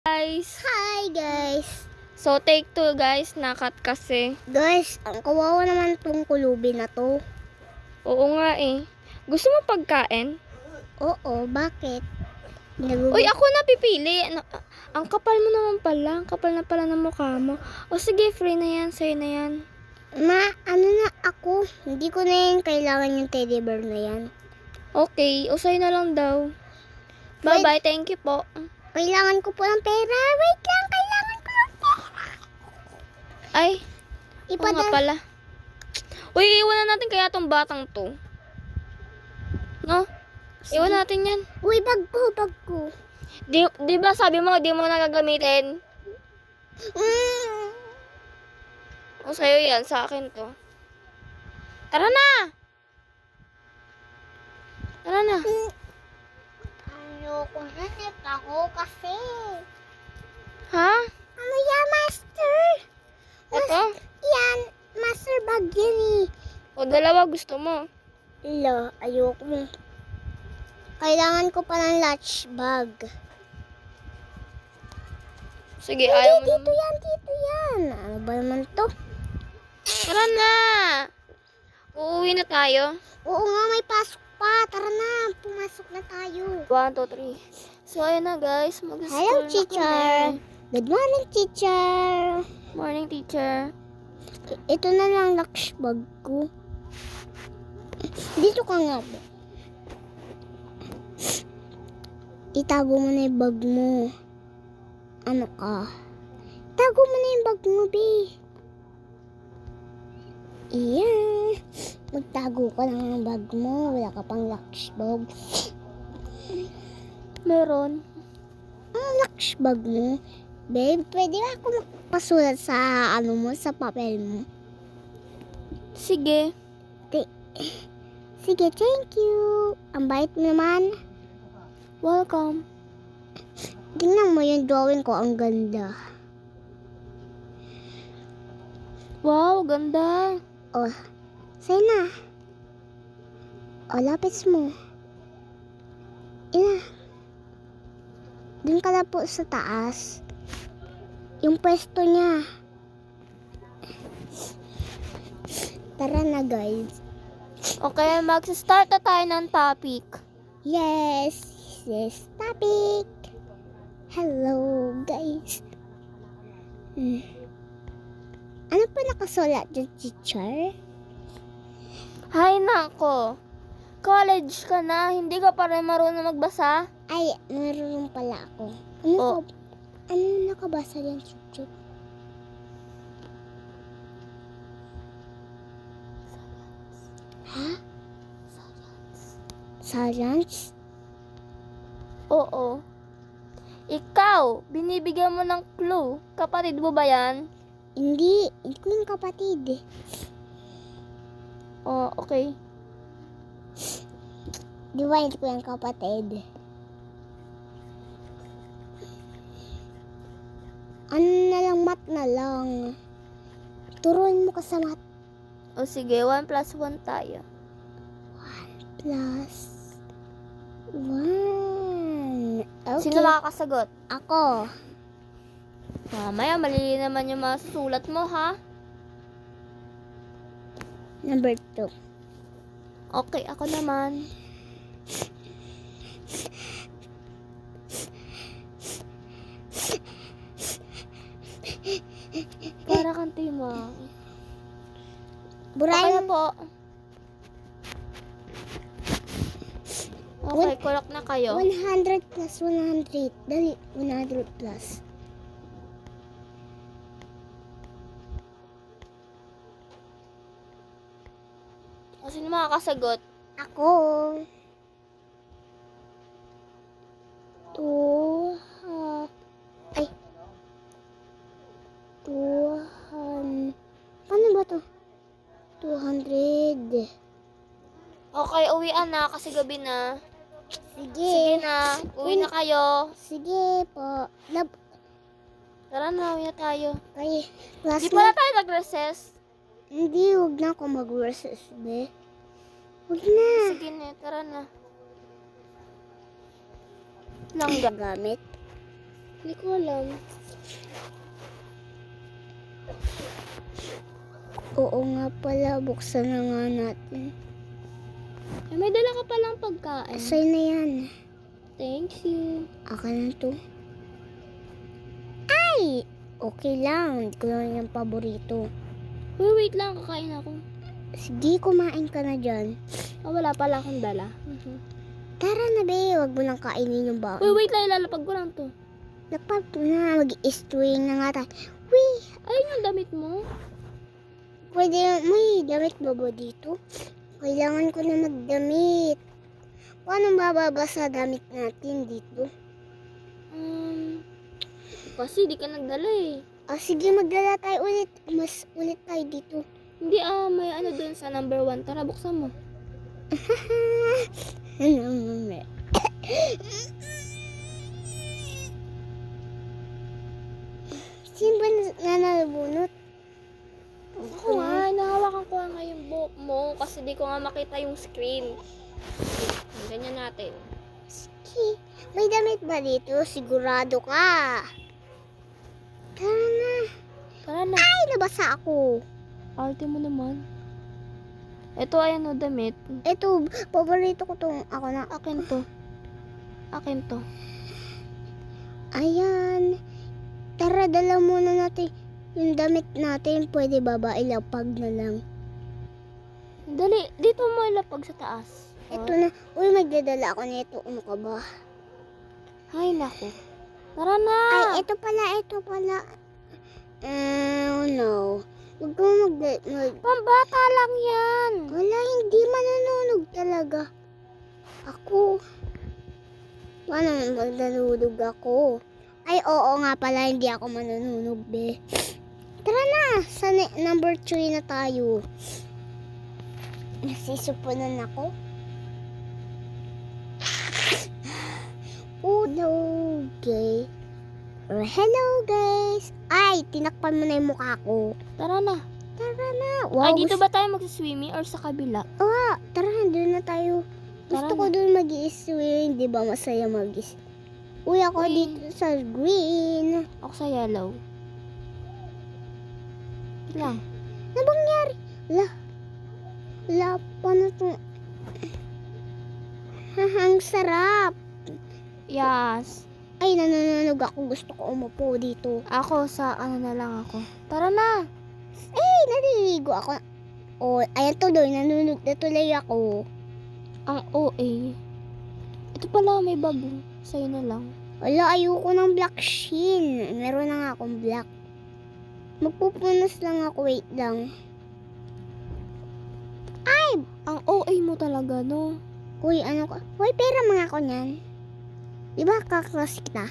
Guys. Hi guys! So take 2 guys, nakat kasi. Guys, ang kawawa naman tong kulubi na to. Oo nga eh. Gusto mo pagkain? Oo, bakit? Uy, ako na pipili. Ang kapal mo naman pala. Ang kapal na pala ng mukha mo. O sige, free na yan. Sa'yo na yan. Ano na ako? Hindi ko na yan kailangan yung teddy bear na yan. Okay, o sa'yo na lang daw. Bye-bye, thank you po. Kailangan ko po ng pera. Wait lang, kailangan ko ng pera. Ay, oo nga Ipadala. pala. Uy, iwanan natin kaya tong batang to. No? Iwan natin yan. Uy, bag ko. Di ba sabi mo, di mo na gagamitin? O sa'yo yan, sa akin to. Tara na! Tara na. Ayoko na, ako kasi. Ha? Ano yan, master? Ito? Yan, master bag yan eh. O dalawa gusto mo. Ayoko mo. Kailangan ko pa ng lunch bag. Sige, ayaw mo Dito naman. yan. Ano ba naman to? Tara na! Uuwi na tayo. Oo nga, may pasok pa. Tara na, pumasok na tayo. 1, 2, 3. So, ayun na guys. Mag-school Hello, na teacher. kami. Good morning, teacher. Morning, teacher. Ito na lang lunch bag ko. Dito ka nga ba? Itago mo na yung bag mo. Ano ka? Tago mo na yung bag mo, be. Iyan. Magtago ka lang ng bag mo. Wala ka pang lunch bag. Meron. Ang lunch bag mo? Babe, pwede ba ako magpasulat sa sa papel mo? Sige. Sige, thank you. Ang bait mo naman. Welcome. Tingnan mo yung drawing ko, ang ganda. Wow, ganda. Oh, sa'yo na. Oh, lapis mo. Ina. Doon ka na po sa taas. Yung pwesto niya. Tara na, guys. Okay, mag-start na tayo ng topic. Yes, topic. Hello, guys. Ano pa nakasulat dyan, teacher? Hay nako. College ka na, hindi ka pa rin marunong magbasa? Ay, marunong pala ako. Oh. Ano nakabasa yan, Chup? Ha? Science? Oo. Ikaw, binibigyan mo ng clue. Kapatid mo ba yan? Hindi ko yung kapatid eh. Oh, okay. Di ba hindi ko yung kapatid? Ano na lang, mat na lang. Turuan mo ka sa mat. O sige, 1 plus 1 tayo. Plus 1. Okay. Sino makakasagot? Ako. Mamaya, mali naman yung mga sulat mo, ha? Number 2. Okay, ako naman. Para kang tima. Buray. Okay na po. Okay, correct na kayo. 100 plus 100. Dali, 100 plus. O, sino makakasagot? Ako. 2. Ay. 200. Paano ba to? 200. Okay, uwian na kasi gabi na. Sige. Sige na, uwi na kayo. Sige po. Tara na, uwi na tayo. Ay, class Di pala tayo nag-recess. Hindi, huwag na ako mag-versus, be. Huwag na. Sige na, tara na. Langga. Gamit. Hindi ko alam. Oo nga pala, buksan na nga natin. Ay, may dala ka palang pagkain. Sa'yo na yan. Thank you. Akin na to. Ay! Okay lang. Hindi ko lang yung paborito. Uy, wait lang. Kakain ako. Sige, kumain ka na dyan. Wala pala akong dala. Tara na, be. Huwag mo lang kainin yung Uy, baon. wait lang. Ilalapag ko lang to. Lapag na. Mag-i-string na nga tayo. Wee! Ayun yung damit mo. Pwede yung... May damit ba ba dito? Kailangan ko na magdamit. Paano bababasa damit natin dito? Kasi di ka nagdala eh. Sige, magdala tayo ulit. Mas ulit tayo dito. Hindi may ano dun sa number 1. Tara, buksan mo. Sino ba nanalabunot? Ako nga, nahawakan ko nga yung buhok mo kasi di ko nga makita yung screen. Ganyan natin. Sige. May damit ba dito? Sigurado ka. Tara na. Tara na. Ay, nabasa ako. Arte mo naman. Ito ayan o damit. Ito, paborito ko tong ako na. Akin to. Akin to. Ayan. Tara, dala muna natin yung damit natin. Pwede ba ilapag na lang? Dali, dito mo ilapag sa taas. Ito na. Uy, magdadala ako nito. Ano ka ba? Ay, naku. Tara na. Ay, ito pala. Oh, no. Huwag kang Pambata lang yan. Wala, hindi manununog talaga. Ako. Paano magnanunog ako? Ay, oo nga pala, hindi ako manununog, be. Tara na, sa number 3 na tayo. Nasisupunan ako. Okay. Hello, guys. Ay, tinakpan mo na yung mukha ko. Tara na. Tara na. Ay, dito ba tayo magsiswimming or sa kabila? Tara, doon na tayo. Gusto Tara ko na. doon mag-i-swing. Di ba masaya mag-i-swing? Uy, ako Uy. dito sa green. Ako sa yellow. Lang. Ano bang nangyari? Wala, paano to? Ang sarap. Yes. Ay, nanononog ako. Gusto ko umupo dito. Ako sa ano na lang ako. Tara na. Ay, naliligo ako. Oh, ayan tuloy. Nanonog na tuloy ako. Ang OA. Ito pala may bago. Sa'yo na lang. Wala, ayoko ng black sheen. Meron na nga akong black. Magpupunas lang ako. Wait lang. Ang OA mo talaga, no? Uy, ano ko? Uy, pera mga ako niyan. Di ba kaklas kita?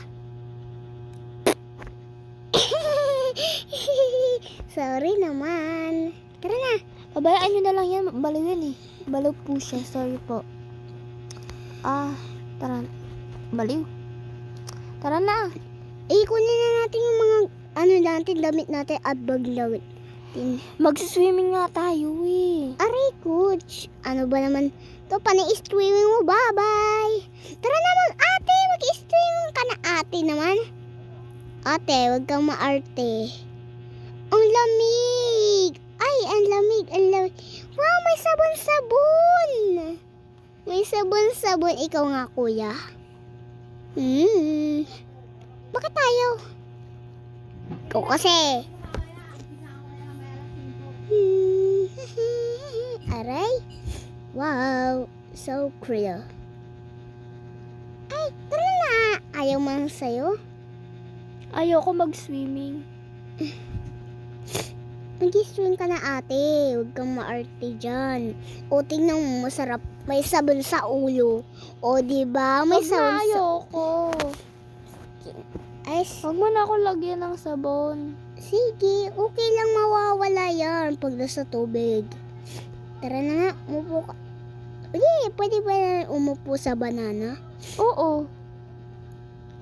Sorry naman. Tara na. Pabayaan nyo na lang yan. Baliw yan eh. Baliw po siya. Sorry po. Tara. Baliw. Tara na. Kunin na natin yung mga natin, damit natin at bag natin. Magsiswimming nga tayo eh. Aray, coach. Ano ba naman? To, pani-streaming mo. Bye-bye. Tara naman, ate. Mag-streaming ka na, ate naman. Ate, wag kang maarte. Ang lamig. Ay, ang lamig. Wow, may sabon-sabon. May sabon-sabon. Ikaw nga, kuya. Bakit tayo? Ikaw kasi. Aray. Wow. So clear. Ay, tara na. Ayaw man sa'yo. Ayoko mag-swimming. Mag-swim ka na, ate. Huwag kang maarte dyan. O, tingnan mo, masarap. May sabon sa ulo. O, diba? May Wag na, sabon sa... ayoko. Ay, Huwag mo na ako lagyan ng sabon. sige. Okay lang mawawala yan pag nasa tubig. Tara na nga. Umupo ka. Pwede ba umupo sa banana? Oo.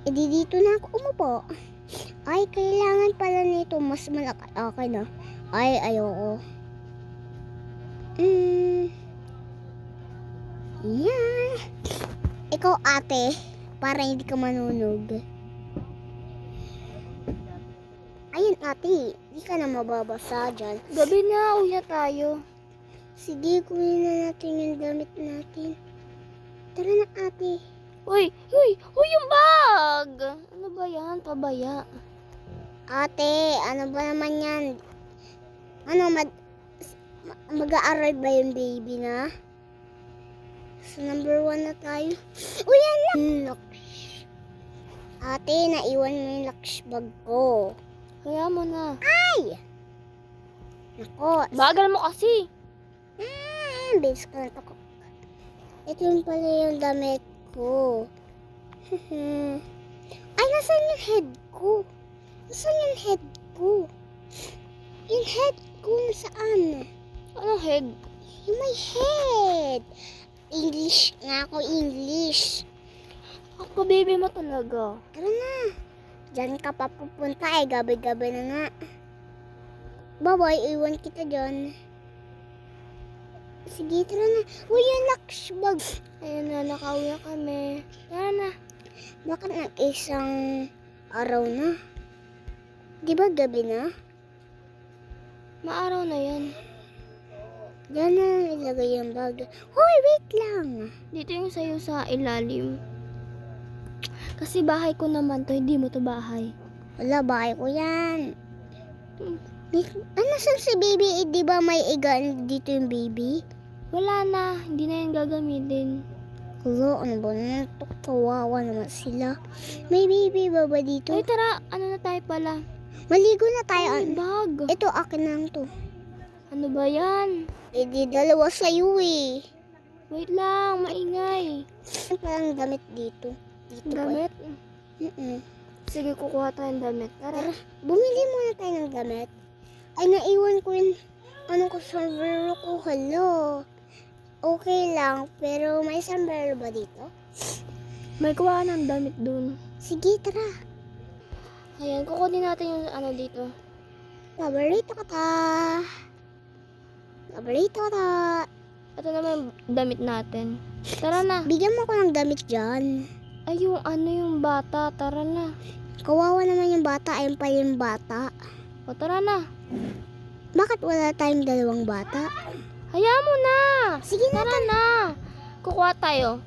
Dito na ako umupo. Ay, kailangan pala nito mas malaki. Okay na. Ay, ayoko. Yan. Ikaw, ate, para hindi ka manunog. Ate, di ka na mababasa dyan. Gabi na, uwi na tayo. Sige, kunin na natin yung damit natin. Tara na, ate. Uy, yung bag! Ano ba yan? Pabaya. Ate, ano ba naman yan? Ano, mag-a-arrive ba yung baby na? So, number 1 na tayo. Uy, yan lang! Laksh. Ate, naiwan mo yung laksh bag ko. Kaya mo na. Ay! Nako. Bagal mo kasi. Bilis ka na ako. Ito yung pala yung damit ko. Ay, nasan yung head ko? Nasan yung head ko? Yung head ko, nasaan? Anong head? Yung may head. English nga ako, English. Ako, baby mo talaga. Tara na. Diyan ka pa pupunta eh. Gabi-gabi na nga. Bye-bye. Iwan kita dyan. Sige, tara na. Uy, yung laksh bag. Ayun na, nakauwi na kami. Tara na. Bakit nag-isang araw na? Di ba gabi na? Maaraw na yan. Diyan na ilagay yung bag. Hoy, wait lang. Dito yung sayo sa ilalim. Kasi bahay ko naman to, hindi mo to bahay. Wala, bahay ko yan. Ano saan si baby? Di ba may igaan dito yung baby? Wala na, hindi na yan gagamitin. Hello, ano ba naman? Kawawa naman sila. May baby ba dito? Ay, tara, ano na tayo pala? Maligo na tayo. Ay, bag. Ito, akin lang to. Ano ba yan? Eh, di dalawa sa'yo eh. Wait lang, maingay. Ano palang damit dito? Dito ba? Damit? Sige, Kukuha tayo ng damit. Tara. bumili muna tayo ng damit. Ay, naiwan ko yung ko sombrero ko. Hello. Okay lang, pero may sombrero ba dito? May kuha ng damit dun. Sige, tara. Ayan, kukunin natin yung ano dito. Paborito ko ta. Paborito ko ta. Ito naman yung damit natin. Tara na. Bigyan mo ko ng damit dyan. Ay, yung ano yung bata. Tara na. Kawawa naman yung bata. Ayun pa yung bata. O, tara na. Bakit wala tayong dalawang bata? Hayaan mo na. Sige na. Tara na. Kukuha tayo.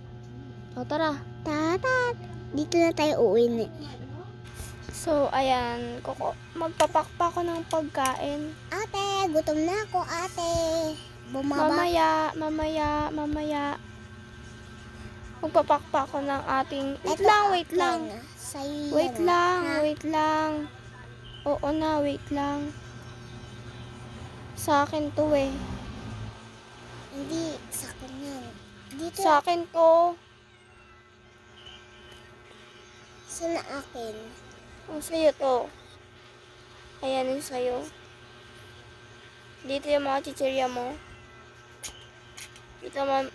O, tara. Tata. Dito na tayo uuwi na. So, ayan. Magpapakpa ko ng pagkain. Ate, gutom na ako, ate. Bumaba. Mamaya. Magpapakpa ko ng ating... Wait Eto, lang, wait akin. lang. Sa'yo Wait yan, lang, ha? wait lang. Oo na, wait lang. Sa akin to eh. Hindi, sa akin yan. Dito, Sa akin to. sana akin. O, sa'yo to. Ayan yung sa'yo. Dito yung mga chichirya mo. Dito Dito naman.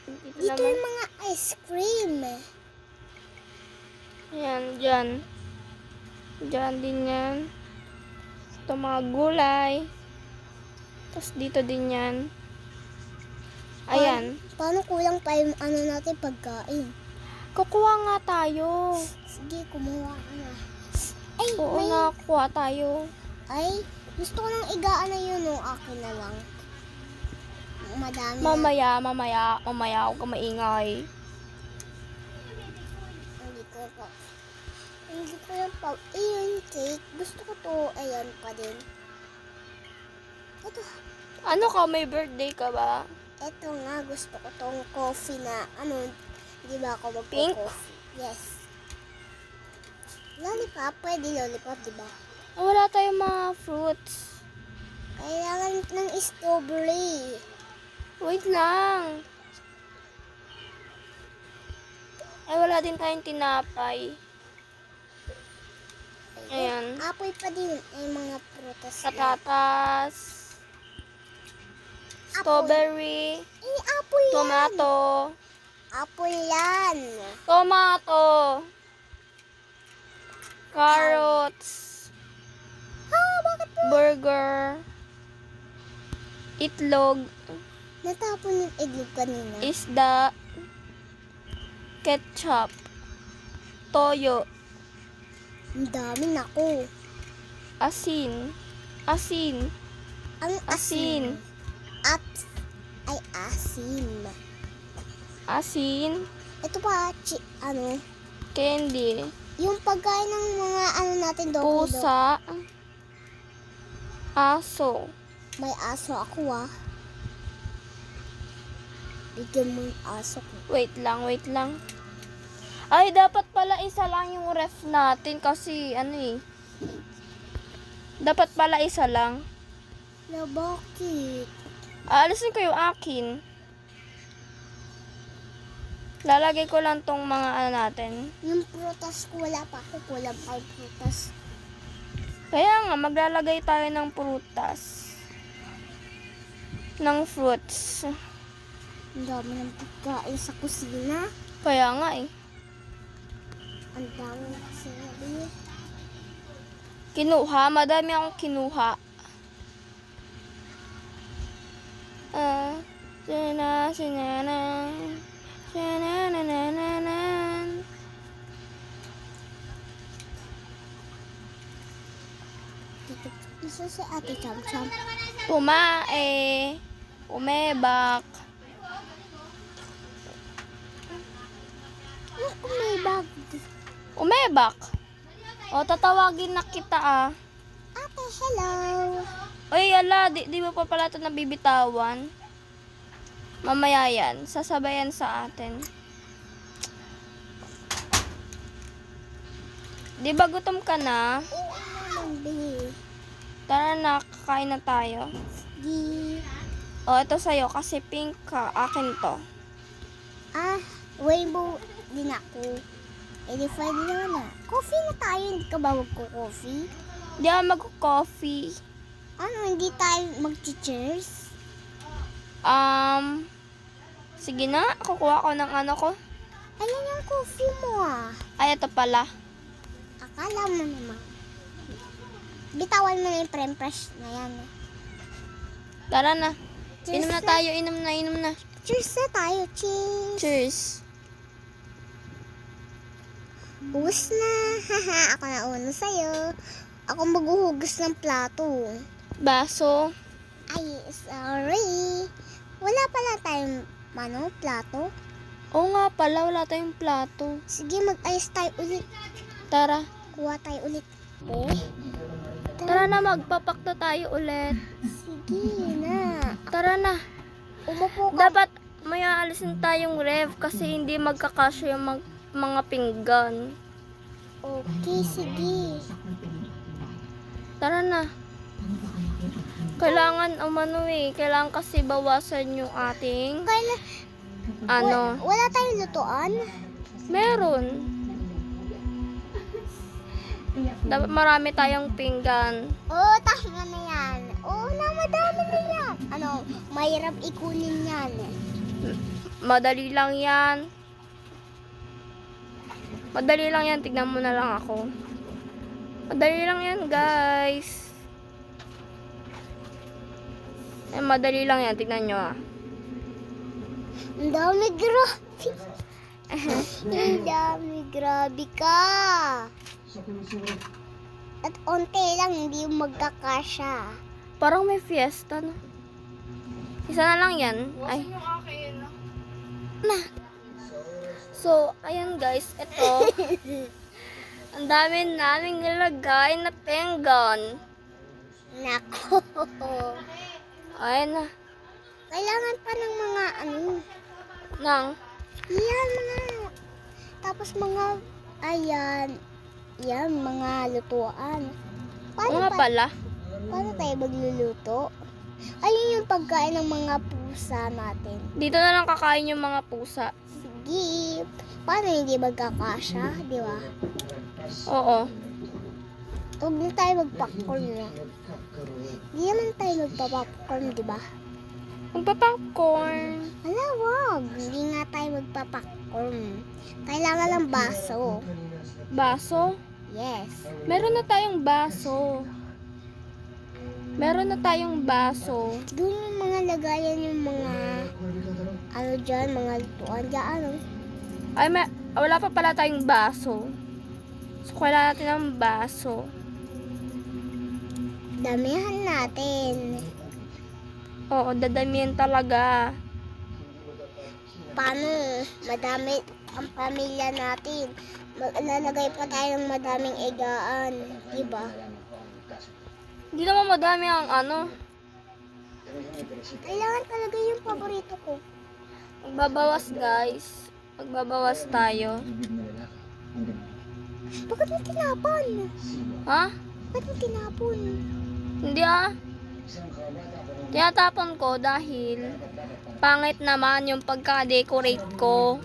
yung mga ice cream. Ayan, dyan. Dyan din yan. Ito mga gulay. Tapos dito din yan. Ayan. Paano kulang pa yung ano natin pagkain? Kukuha nga tayo. Sige, kumuha ka na. Ay, Oo may... na, kuha tayo. Ay, gusto ko nang igaan na yun, no? Akin na lang. Madami na. Mamaya, huwag ka maingay. Hindi ko pa. Yung cake. Gusto ko to. Ayan pa din. Ito. Ano ka, may birthday ka ba? Ito nga. Gusto ko tong coffee na, di ba ako Pink? magpo-coffee? Yes. Lollipop. Pwede lollipop, di ba? Wala tayong mga fruits. Kailangan ng strawberry. Wait lang. Ay, wala din tayong tinapay. Ayan. Apoy pa din. Ay, mga prutas. Patatas. Strawberry. Eh, apoy yan. Tomato. Apoy yan. Tomato. Carrots. Bakit po? Burger. Itlog. Natapon yung iglog kanina. Isda. Ketchup. Toyo. Ang dami, naku. Asin. Asin. Ang Asin. Ay, asin. Asin. Ito pa, Candy. yung pagkain ng mga natin, Doki. Pusa. Aso. May aso ako, Bigyan mo yung aso ko. Wait lang. Ay, dapat pala isa lang yung ref natin kasi dapat pala isa lang. Na bakit? Aalisin ko yung akin. Lalagay ko lang tong mga natin. Yung prutas ko, wala pa ako. Kulang pa yung prutas. Kaya nga, maglalagay tayo ng prutas. Ng fruits. Ang dami ng pagkain sa kusina. Kaya nga Ang dami ng kusina. Kinuha. Madami akong kinuha. Isa si Ate Cham Cham. Pumae. Umebak. May bag. Umebak. O, tatawagin na kita Ate, hello. Uy, ala, di mo pa pala ito nabibitawan. Mamaya yan. Sasabayan sa atin. Di ba gutom ka na? Oo naman, be. Tara na, kakain na tayo. Di. O, ito sa'yo kasi pink ka. Akin to. Rainbow din ako. Eh, di pwede naman Coffee na tayo. Hindi ka ba magko-coffee? Di ako mag-coffee. Hindi tayo mag-cheers? Sige na. Kukuha ko ng ko. Ayan yung coffee mo, Ay, ito pala. Akala mo naman. Bitawan mo na yung prem-fresh na yan. Tara na. Cheers Inom na tayo. Inom na. Cheers na tayo. Cheers. Cheers. Ubus na. Haha, ako na una sa'yo. Ako maghuhugas ng plato. Baso. Ay, sorry. Wala pala tayong, plato. Oo nga pala. Wala tayong plato. Sige, mag-ayos tayo ulit. Tara. Kuha tayo ulit. Tara na. Magpapakta tayo ulit. Sige na. Tara na. Umupo ka. Dapat may aalisin tayong ref kasi hindi magkakasya yung mga pinggan. Okay, sige. Tara na. Kailangan kailangan kasi bawasan yung ating Wala tayong lutuan? meron. Dapat marami tayong pinggan. Oo, tama na yan. Oo na, madami na yan. Mahirap ikunin yan. Madali lang yan. Madali lang yan. Tignan mo na lang ako. Madali lang yan, guys. Madali lang yan. Tignan nyo Ang dami, grabe. Ang dami, grabe ka. At onte lang, hindi yung magkakasya. Parang may fiesta, no? Isa na lang yan. Ay. Na. So, ayan guys. Ito. Ang dami naming nilagay na pinggan. Nako. Ayan na. Kailangan pa ng mga Nang. yan, tapos ayan, mga lutuan. Oo nga pala. Paano tayo magluluto? Ayun yung pagkain ng mga pusa natin. Dito na lang kakain yung mga pusa. Sige. Paano hindi magkakasya, di ba? Oo. Huwag na tayo magpopcorn na. Hindi naman tayo magpa-popcorn, di ba? Magpa-popcorn. Ala, wag. Hindi nga tayo magpa-popcorn. Kailangan ng baso. Baso? Yes. Meron na tayong baso. Meron na tayong baso. Doon yung mga lagayan yung mga dyan, mga lutuan dyan, Ay, wala pa pala tayong baso. So, kailangan natin ng baso. Damihan natin. Oo, dadamihan talaga. Paano? Madami ang pamilya natin. Lalagay pa tayo ng madaming egaan. Diba? Hindi naman madami ang ano. Kailangan talaga yung paborito ko. Magbabawas guys. Magbabawas tayo. Bakit mo tinapon? Ha? Bakit mo tinapon? Hindi ah. Tinatapon ko dahil pangit naman yung pagka-decorate ko.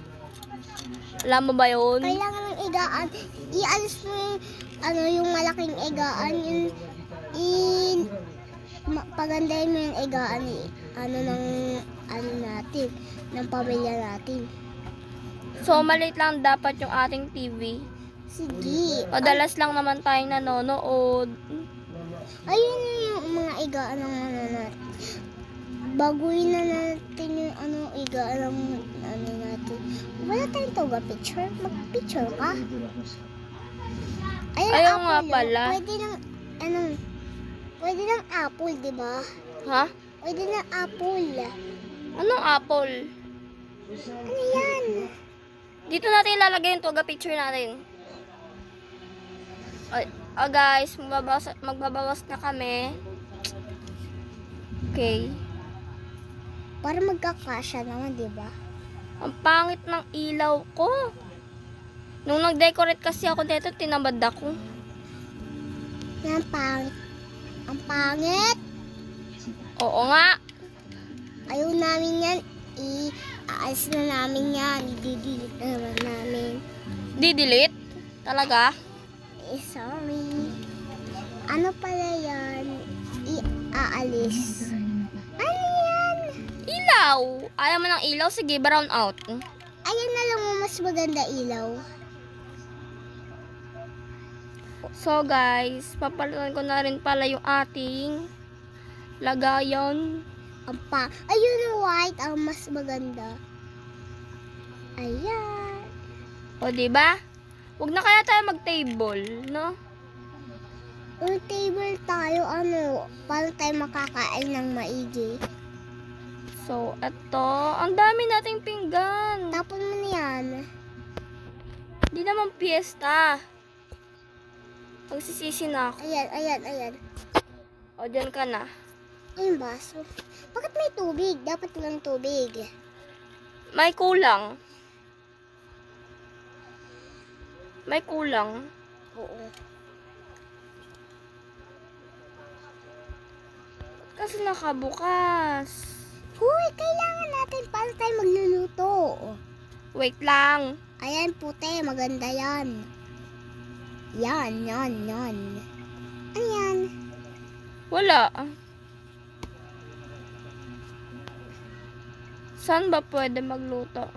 Alam mo ba yun? Kailangan ng egaan. Ialis mo yung, yung malaking egaan. Pagandahin mo yung egaan. Natin. Ng pamilya natin. So, maliit lang dapat yung ating TV. Sige. Madalas lang naman tayong nanonood. Ayun yung mga egaan ng natin. Baguhin na natin yung egaan ng natin. Wala tayong toga picture. Mag-picture ka. Ayun, Ayaw apple, nga oh. pala. Pwede ng apple, di ba? Ha? Pwede ng apple. Anong apple? Ano yan? Dito natin ilalagay yung toga picture natin. Guys, magbabawas na kami. Okay. Para magkakasya naman, di ba? Ang pangit ng ilaw ko. Nung nag-decorate kasi ako dito, tinamad ako. Yan, pangit. Ang pangit. Oo nga. Ayaw namin yan. Aalis na namin yan. I-delete na naman namin. Di-delete? Talaga? Sorry. Ano pala yan? Iaalis. Ano yan? Ilaw. Ayaw mo ng ilaw? Sige, brown out. Ayan na lang mo mas maganda ilaw. So guys, papalitan ko na rin pala yung ating lagayan. Ayun yung white ang mas maganda. Ayan. O, diba? Huwag na kaya tayo mag-table, no? Yung table tayo, paano tayo makakain ng maigi? So, eto. Ang dami nating pinggan. Tapon mo na yan. Di naman piyesta. Magsisisi na ako. Ayan. O, dyan ka na. Ayun baso. Bakit may tubig? Dapat lang tubig. May kulang. May kulang. Oo. Kasi nakabukas. Huy, kailangan natin para tayo magluluto. Wait lang. Ayan, puti. Maganda yan. Yan. Ano yan? Wala. Saan ba pwede magluto?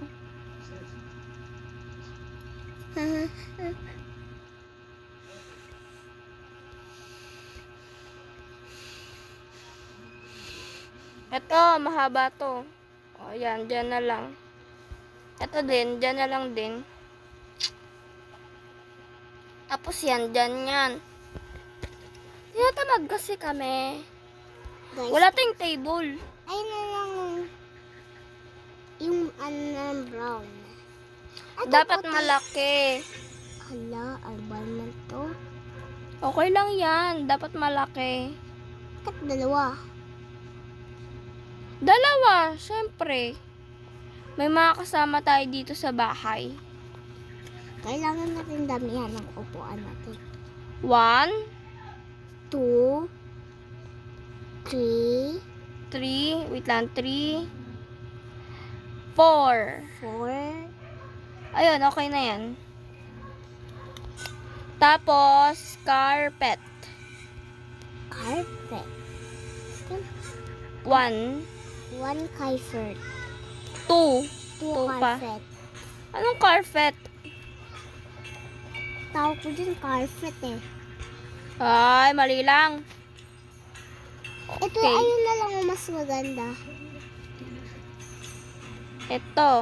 Ito, mahaba to. O, yan, dyan na lang. Ito din, dyan na lang din. Tapos yan, dyan yan. Tinatamad kasi kami. Guys, Wala tayong table. ayun na lang yung brown. Ito, Dapat puti. malaki. Hala, ano ba naman to? Okay lang yan. Dapat malaki. Bakit dalawa? Dalawa, syempre. May mga kasama tayo dito sa bahay. Kailangan natin damihan ng upuan natin. 1, 2, 3, 3, wait lang, 3, 4. 4, Ayun, okay na yan. Tapos, carpet. carpet. 1, 1 carpet. 2. 2 pa. carpet. Anong carpet? Tawag ko dyan carpet eh. Ay, mali lang. Ito, Okay. ayun na lang ang mas maganda. Ito.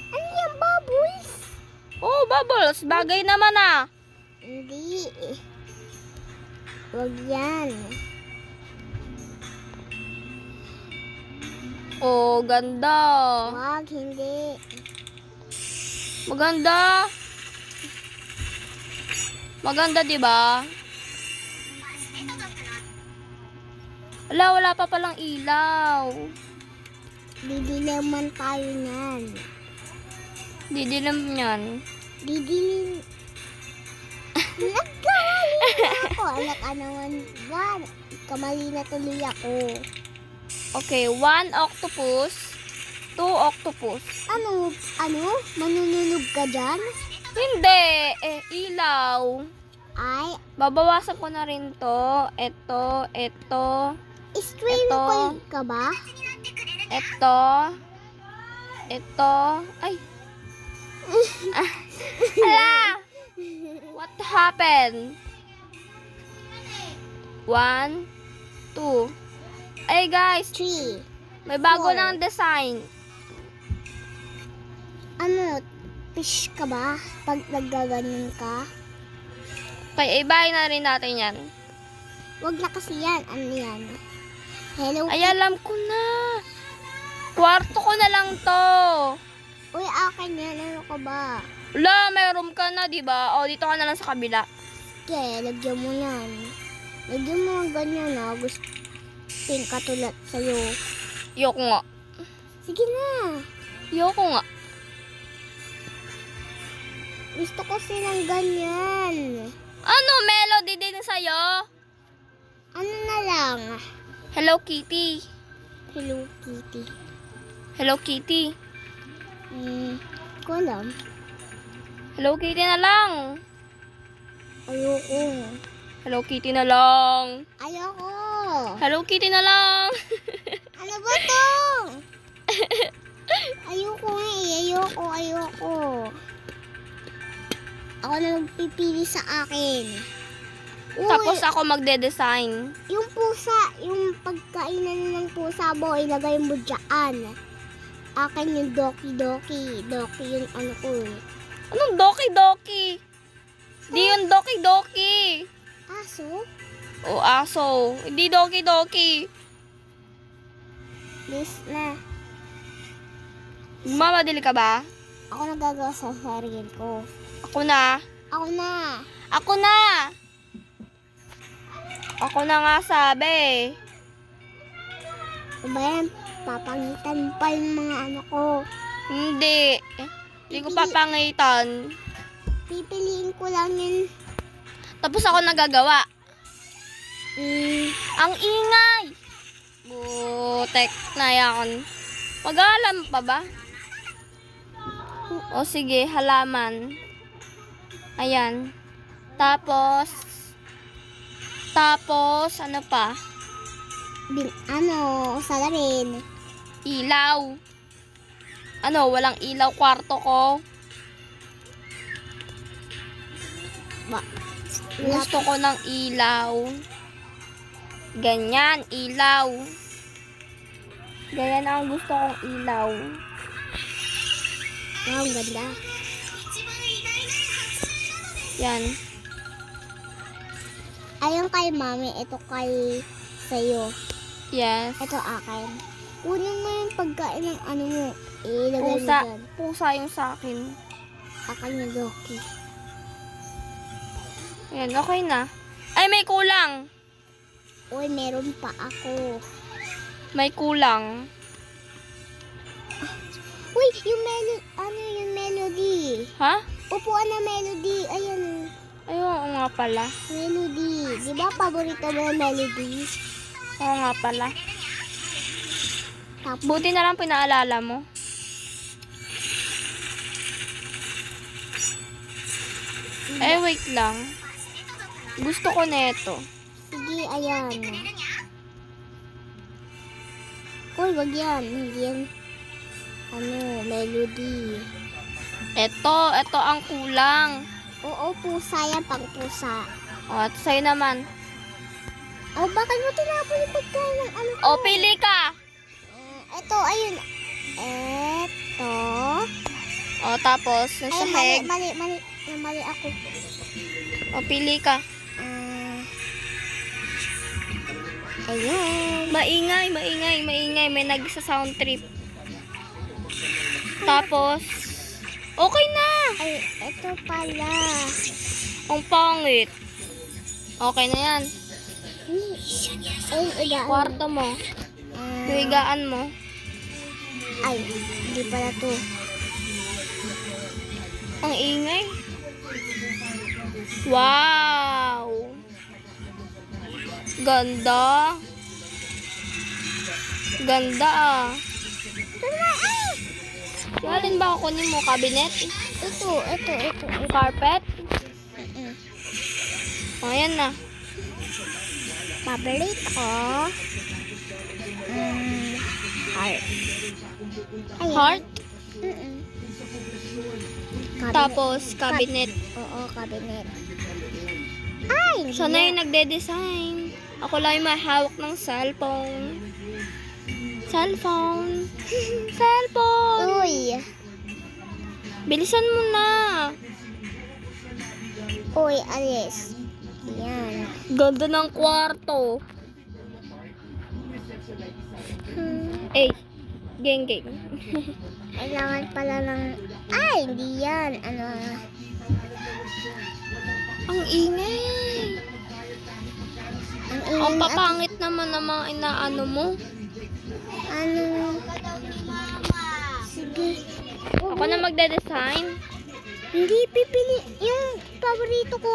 Ano yung bubbles? Oh, bubbles. Bagay naman ah. Hindi eh. Wag yan. Oh, ganda. Wag, hindi. Maganda. Maganda, di ba? Wala pa palang ilaw. Didilaman tayo niyan. Didilim yan. Didilim. Nagkamali na ako. Anak ka naman ba? Kamali na tuloy ako. Okay, 1 octopus, 2 octopus. Ano? Manununog ka dyan? Hindi, ilaw. Ay, Babawasan ko na rin to. Ito. streaming Ito. ko ka ba? Ito. Ay. Hala! What happened? 1, 2. Ay guys, 3. may bago Four. ng design. Ano? Fish ka ba? Pag naggaganyan ka? Okay, ibahin na rin natin yan. Wag na kasi yan. Ano yan? Hello? Ay, alam ko na. Kwarto ko na lang to. Uy, akin yan. Ano ka ba? Wala, may room ka na, di ba? O, dito ka na lang sa kabila. Sige, lagyan mo yan. Lagyan mo ng ganyan na. Gusto katulad sa'yo. Yoko nga. Sige na. Yoko nga. Gusto ko silang ganyan. Ano, melody din sa'yo? Ano na lang? Hello, Kitty. Hello, Kitty. Hello, Kitty. Ko alam. Hello, Kitty na lang. Ayoko. Hello, Kitty na lang. Ayoko. Hello, Kitty na lang. Ano ba to? Ayoko nga eh. Ayoko. Ako na magpipili sa akin. Uy, Tapos ako magde-design. yung pusa, yung pagkainan ng pusa mo, ilagay mo dyan. Akin yung doki-doki. Doki yung ano ko eh. Anong doki-doki? Di yung doki-doki. Aso? O aso. Hindi doki-doki. Please na. Mamadili ka ba? Ako nagagawa sa sarili ko. Ako na. Ako na. Ako na. Ako na nga sabi. Ano ba yan? Papangitan pa yung mga ano ko. Hindi. Hindi ko papangitan. Pipiliin ko lang yun. Tapos ako nagagawa. Ang ingay. Butek na yan. Mag-aalam pa ba? O sige, halaman. Ayan. Tapos, ano pa? Salamin. Ilaw. Ano, walang ilaw kwarto ko. Gusto ko ng ilaw. Ganyan, ilaw. Ganyan ang gusto kong ilaw. Wow, ang ganda. Yan. Ayun kay mami, ito kay sa'yo. Yes. Ito akin. Kunin mo yung pagkain ng ano mo. Ilagay mo Pusa. dyan. Pusa yung sa akin. Akin yung doki. Yan, okay na. Ay, may kulang. Uy, meron pa ako. May kulang. Uy, yung melody. Ha? Upuan na melody. Ayan. Ay, oo nga pala. Melody. Di ba paborito mo yung melody? Oo nga pala. Tapos, Buti na lang pinaalala mo. Eh, wait lang. Gusto ko neto. sige, ayan. Uy, wag yan. Hindi yan. Melody. Ito ang kulang. Oo, pusa yan. Pang pusa. O, ito sa'yo naman. Oh, bakit mo tinapon yung pagkain ng ano ko? O, pili ka. Ito, ayun. Ito. O, tapos, yung Ay, sahig. mali ako. O, pili ka. Ayan. Maingay. May nagsa-sound trip. Tapos, okay na. Ay, ito pala. Ang pangit. Okay na yan. Ay, igaan. Kwarto mo. Yung higaan mo. Ay, hindi pala to. Ang ingay. Wow! Ganda. Ganda ah. Alin ba kukunin mo? Cabinet? Ito. Carpet? Ayan na. Paborito ko. Heart. Ayan. Heart? Cabinet. Tapos cabinet. Oo, cabinet. Ay, Siya na yung nagde-design. Ako lang yung mahawak ng cellphone. Cellphone. Uy. Bilisan mo na. Uy, alis. Yan. Ganda ng kwarto. Eh, geng. Kailangan pala ng... Ay, hindi yan. Ano? Ang ingay. Ang ingay papangit naman ng mga inaano mo. Ano? Sige. Ako na magde-design. Hindi pipili. Yung paborito ko